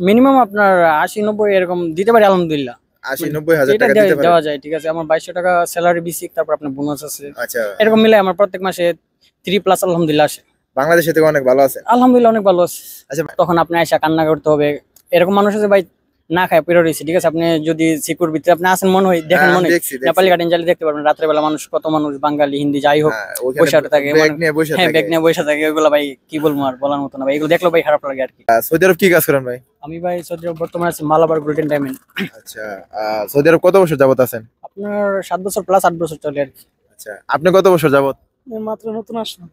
Minimum আপনার ৮০-৯০ এরকম দিতে পারি আলহামদুলিল্লাহ। ৮০-৯০ হাজার এটা টাকা দিতে পারেন? দেওয়া যায়, ঠিক আছে। আমার ২২০০ টাকা স্যালারি বেসিক, তারপর আপনার বোনাস আছে। আচ্ছা, এরকম মিলে আমার প্রত্যেক মাসে 3 প্লাস আলহামদুলিল্লাহ আসে। বাংলাদেশে থেকে অনেক ভালো আছেন। আলহামদুলিল্লাহ অনেক ভালো আছে। আচ্ছা, তখন আপনি আইসা কান্না করতে হবে। এরকম মানুষ আছে ভাই না খায় পড়ে রয়েছে, ঠিক আছে। আপনি যদি সিকিউর ভিতরে আপনি আসেন মনে হয়, হ্যাঁ দেখেন আমি মনে হয় দেখছি নেপালি গার্ডেন জালি দেখতে পারবেন রাত্রে বেলা মানুষ, কত মানুষ বাঙালি হিন্দি যাই হোক হ্যাঁ ওইখানে বসে থাকে ব্যাগ মানে। নিয়ে বসে হ্যাঁ, থাকে। ব্যাগ নিয়ে বসে থাকে, ওগুলো ভাই কি বলবো আর বলার মতো না ভাই, এগুলো দেখলো ভাই খারাপ লাগে আর কি। সৌদি আরব কি কাজ করেন ভাই? আমি ভাই সৌদি আরব বর্তমানে আছি মালাবার গোল্ডেন ডায়মন্ড। আচ্ছা, সৌদি আরব কত বছর যাবত আছেন? আপনার 7 বছর প্লাস 8 বছর চলে আর কি। আচ্ছা, আপনি কত বছর যাবত? মাত্র নতুন আসলাম।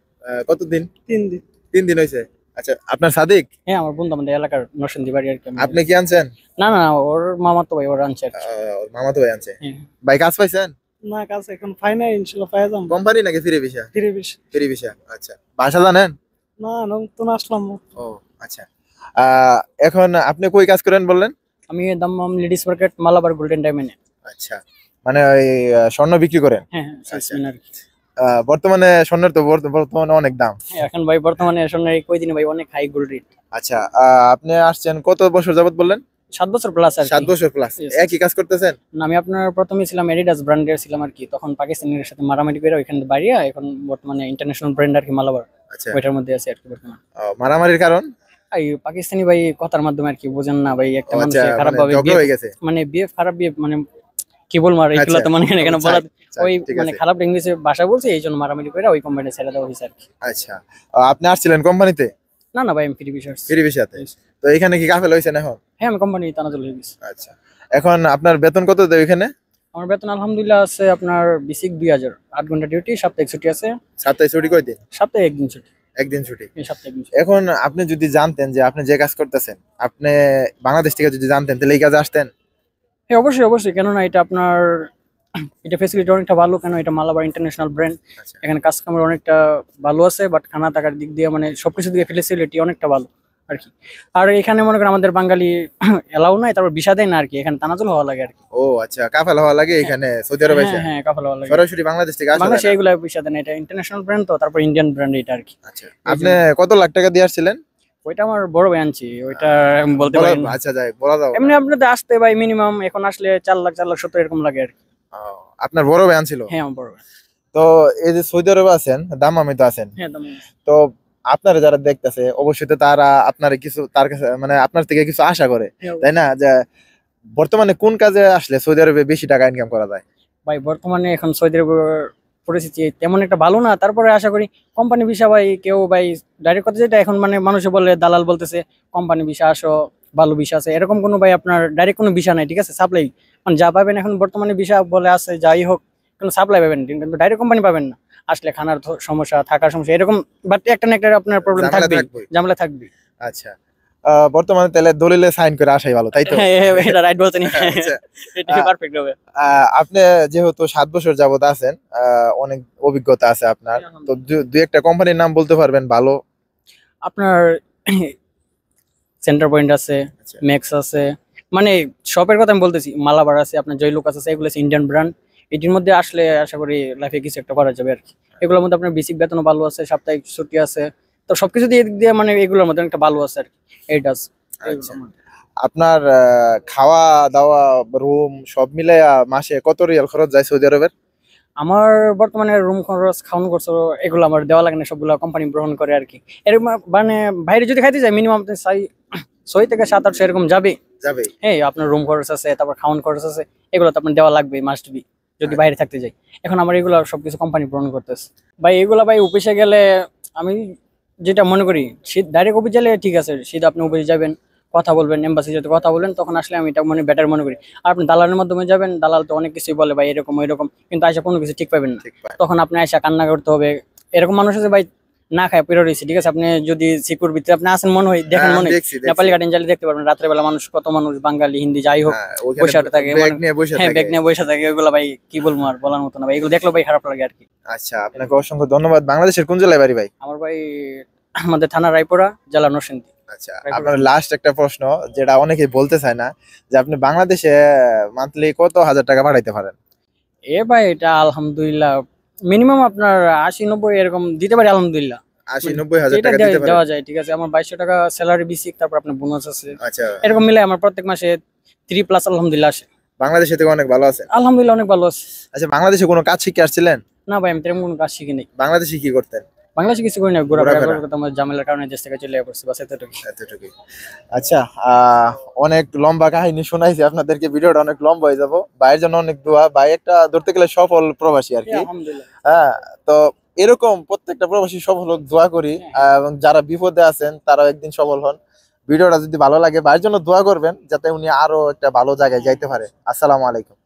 কতদিন? 3 দিন। 3 দিন হয়েছে। আচ্ছা, আপনার সাদিক? হ্যাঁ, আমার বন্ধু, আমাদের এলাকার নরসিংদী বাড়ি আর কি। আপনি কি আনছেন? না না, ওর মামা তো ভাই, ওর আনছে আর কি। মামাতো ভাই আনছে। হ্যাঁ। ভাই কাজ পাইছেন? না, কাজ এখন পাই নাই, ইনশাল্লাহ পাই যাম। কোম্পানি নাকি ফ্রি ভিসা? ফিরে বেশ। Free visa. আচ্ছা, ভাষা জানেন? না, নতুন আসলাম। ও আচ্ছা। আহ, এখন আপনি কই কাজ করেন বললেন? আমি Dammam ladies market Malabar golden ডায়মন্ডে। আচ্ছা, মানে ওই স্বর্ণ বিক্রি করেন? হ্যাঁ হ্যাঁ, আচ্ছা। সেলসম্যান আর কি। বর্তমানে স্বর্ণের তো বর্তমানে অনেক দাম। হ্যাঁ, এখন ভাই বর্তমানে সোনার কয়দিনে ভাই অনেক হাই গোল্ড রেট। আচ্ছা, আপনি আসছেন কত বছর যাবত বললেন? 7 বছর প্লাস আর 7 কি। বছর প্লাস। Yes. একই কাজ করতেছেন? না, আমি আপনার প্রথমে ছিলাম এডিডাস ব্র্যান্ডের ছিলাম আর কি, তখন পাকিস্তানের সাথে মারামারি করে ওইখানে বাড়িয়া এখন বর্তমানে ইন্টারন্যাশনাল ব্র্যান্ড আর কি মালাবার, আচ্ছা, ওইটার মধ্যে আছে আর কি বর্তমানে। মারামারির কারণ? এই পাকিস্তানি ভাই কথার মাধ্যমে আর কি, বোঝেন না ভাই, একটা আচ্ছা, মানুষের খারাপ মানে ভাবে ঝগড়া বিয়ে, হয়ে গেছে। মানে বিয়ে খারাপ বিয়ে মানে কি বলবো আর, এইগুলো আচ্ছা, তো মানে এখানে বলা, ওই ঠিক মানে আছে। খারাপ ইংলিশে ভাষা বলছে, এই জন্য মারামারি করে ওই কোম্পানি ছেড়ে দেওয়া হয়েছে আর কি। আচ্ছা, আপনি আসছিলেন কোম্পানিতে? না না ভাই, আমি ফ্রি বিষয়। ফ্রি ভিসাতে? তো এখানে কি কাফেলা হয়েছেন এখন? হ্যাঁ, আমি কোম্পানি তানাজুল হয়ে গেছি। আচ্ছা, এখন আপনার বেতন কত দেয় এখানে? আমার বেতন আলহামদুলিল্লাহ আছে আপনার বেসিক 2000, 8 ঘন্টা ডিউটি, সাপ্তাহিক ছুটি আছে। সপ্তাহে ছুটি কয় দিন? সপ্তাহে একদিন ছুটি। একদিন ছুটি। এই সপ্তাহে একদিন ছুটি। এখন আপনি যদি জানতেন যে আপনি যে কাজ করতেছেন, আপনি বাংলাদেশ থেকে যদি জানতেন তাহলে এই কাজে আসতেন? হ্যাঁ, অবশ্যই অবশ্যই, কেননা এটা আপনার এটা ফেসিলিটি অনেকটা ভালো, কেন এটা মালাবার ইন্টারন্যাশনাল ব্র্যান্ড। আচ্ছা, এখানে কাজ কামের অনেকটা ভালো আছে, বাট খানা থাকার দিক দিয়ে মানে সবকিছু দিয়ে ফেসিলিটি অনেকটা ভালো আর কি। আর এখানে মনে করেন আমাদের বাঙালি এলাও নাই, তারপর ভিসা দেয় না আর কি, এখানে তানাজুল হওয়া লাগে আর কি। ও আচ্ছা, কাফেলা হওয়া লাগে এখানে সৌদি আরবে হ্যাঁ এসে? হ্যাঁ, কাফাল হওয়া লাগে। সরাসরি বাংলাদেশ থেকে আসা যায় বাংলাদেশে না? এগুলা ভিসা দেয় না, এটা ইন্টারন্যাশনাল ব্র্যান্ড তো, তারপর ইন্ডিয়ান ব্র্যান্ড এটা আর কি। আচ্ছা, এই আপনি জন্য। কত লাখ টাকা দিয়ে আসছিলেন? ওইটা আমার বড় ভাই আনছি, ওইটা আমি বলতে বলা, পারি না। আচ্ছা যাই বলা যাও না। এমনি আপনাদের আসতে ভাই মিনিমাম এখন আসলে 4 লাখ 4 লাখ 70 এরকম লাগে আর কি। ও, আপনার বড় ভাই আনছিল? হ্যাঁ, আমার বড় ভাই। তো এই যে সৌদি আরবে আছেন, দামামে তো আছেন, হ্যাঁ, তো আপনারা যারা দেখতেছে অবশ্যই তো তারা আপনার কিছু তার কাছে মানে আপনার থেকে কিছু আশা করে, হ্যাঁ। তাই না? যে বর্তমানে কোন কাজে আসলে সৌদি আরবে বেশি টাকা ইনকাম করা যায়? ভাই বর্তমানে এখন সৌদি আরবের পরিস্থিতি তেমন একটা ভালো না, তারপরে আশা করি কোম্পানি ভিসা ভাই, কেউ ভাই ডাইরেক্ট কথা যেটা এখন মানে মানুষে বলে, দালাল বলতেছে কোম্পানি ভিসা আসো, ভালো ভিসা আছে, এরকম কোনো ভাই আপনার ডাইরেক্ট কোনো ভিসা নাই, ঠিক আছে। সাপ্লাই মানে যা পাবেন এখন বর্তমানে ভিসা বলে আছে, যাই হোক কোনো সাপ্লাই পাবেন, কিন্তু ডাইরেক্ট কোম্পানি পাবেন না। আসলে খানার সমস্যা, থাকার সমস্যা, এরকম বাট একটা না একটা আপনার প্রবলেম ঝামেলা থাকবেই, থাকবেই। ঝামেলা থাকবেই। আচ্ছা, বর্তমানে তাহলে দলিলে সাইন করে আসাই ভালো, তাই তো? হ্যাঁ হ্যাঁ, এটা রাইট বলছেন। আচ্ছা, এটা আহ, পারফেক্ট হবে। আপনি যেহেতু 7 বছর যাবত আছেন, অনেক অভিজ্ঞতা আছে আপনার, তো দুই একটা কোম্পানির নাম বলতে পারবেন ভালো? আপনার সেন্টার পয়েন্ট আছে, আচ্ছা, ম্যাক্স আছে, মানে শপের কথা আমি বলতেছি, মালাবার আছে, আপনার জয়লুকাস আছে, এগুলো আছে ইন্ডিয়ান ব্র্যান্ড। এটির মধ্যে আসলে আশা করি লাইফে কিছু একটা করা যাবে আর কি। এগুলোর মধ্যে আপনার বেসিক বেতনও ভালো আছে, সাপ্তাহিক ছুটি আছে, তো সবকিছু দিয়ে দিক দিয়ে মানে এগুলোর মধ্যে একটা ভালো আছে আর কি। এইটাস আচ্ছা। আপনার খাওয়া দাওয়া, রুম সব মিলে মাসে কত রিয়াল খরচ যায় সৌদি আরবের? আমার বর্তমানে রুম খরচ, খাওয়ানো খরচ, এগুলো আমার দেওয়া লাগে না, সবগুলো কোম্পানি গ্রহণ করে আর কি। এরকম মানে বাইরে যদি খাইতে যাই মিনিমাম 6 থেকে 7-800 এরকম যাবে। যাবে? হ্যাঁ, আপনার রুম খরচ আছে, তারপর খাওয়ান খরচ আছে, এগুলো তো আপনার দেওয়া লাগবে, মাস্ট বি, যদি বাইরে থাকতে যাই। এখন আমার এগুলো সবকিছু কোম্পানি পূরণ করতেছে ভাই। এগুলো ভাই অফিসে গেলে আমি যেটা মনে করি, শীত ডাইরেক্ট অফিস গেলে ঠিক আছে, শীত আপনি অফিসে যাবেন, কথা বলবেন, এম্বাসি সাথে কথা বলবেন, তখন আসলে আমি এটা মনে বেটার মনে করি। আর আপনি দালালের মাধ্যমে যাবেন, দালাল তো অনেক কিছুই বলে ভাই, এরকম ওইরকম, কিন্তু আইসা কোনো কিছু ঠিক পাবেন না। ঠিক পায়। তখন আপনি আইসা কান্না করতে হবে। এরকম মানুষ আছে ভাই না খায় পড়ে রয়েছে, ঠিক আছে। আপনি যদি সিকিউর ভিতরে আপনি আসেন মনে হয়, দেখেন হ্যাঁ আমি মনে হয় দেখছি নেপালি দেখছি। গার্ডেন জালি দেখতে পারবেন রাত্রে বেলা মানুষ, কত মানুষ বাঙালি হিন্দি যাই হোক হ্যাঁ ওইখানে বসে থাকে ব্যাগ মানে। নিয়ে বসে হ্যাঁ, থাকে। ব্যাগ নিয়ে বসে থাকে, ওইগুলো ভাই কি বলবো আর বলার মতো না ভাই, এগুলো দেখলো ভাই খারাপ লাগে আর কি। আচ্ছা, আপনাকে অসংখ্য ধন্যবাদ। বাংলাদেশের কোন জেলায় বাড়ি ভাই? আমার ভাই আমাদের থানা রায়পুরা, জেলা নরসিংদী। আচ্ছা, রায়পুরা। আপনার লাস্ট একটা প্রশ্ন যেটা অনেকেই বলতে চায় না, যে আপনি বাংলাদেশে মান্থলি কত হাজার টাকা পাঠাইতে পারেন? এ ভাই এটা আলহামদুলিল্লাহ মিনিমাম আপনার 80-90 এরকম দিতে পারি আলহামদুলিল্লাহ। 80-90 হাজার এটা টাকা দিতে পারেন? দেওয়া যায়, ঠিক আছে। আমার 2200 টাকা স্যালারি বেসিক, তারপর আপনার বোনাস আছে, আচ্ছা, এরকম মিলে আমার প্রত্যেক মাসে 3+ আলহামদুলিল্লাহ আসে। বাংলাদেশে থেকে অনেক ভালো আছেন। আলহামদুলিল্লাহ অনেক ভালো আছে। আচ্ছা, বাংলাদেশে কোনো কাজ শিখে আসছিলেন? না ভাই, আমি তেমন কোনো কাজ শিখি নাই। বাংলাদেশে কি করতেন? বাংলাদেশে কিছু করি না, ঘোরাফেরা ঘোরাফেরা। করতে আমার ঝামেলার কারণে দেশ থেকে চলে পড়ছি, বাস এতটুকু। এতটুকুই। আচ্ছা, অনেক লম্বা কাহিনী শোনাইছি আপনাদেরকে, ভিডিওটা অনেক লম্বা হয়ে যাব। ভাইয়ের জন্য অনেক দোয়া। ভাই একটা ধরতে গেলে সফল প্রবাসী আর কি। আলহামদুলিল্লাহ। হ্যাঁ, তো এরকম প্রত্যেকটা প্রবাসী সফল হোক দোয়া করি। এবং যারা বিপদে আছেন তারাও একদিন সফল হন। ভিডিওটা যদি ভালো লাগে ভাইয়ের জন্য দোয়া করবেন, যাতে উনি আরো একটা ভালো জায়গায় যাইতে পারে। আসসালামু আলাইকুম।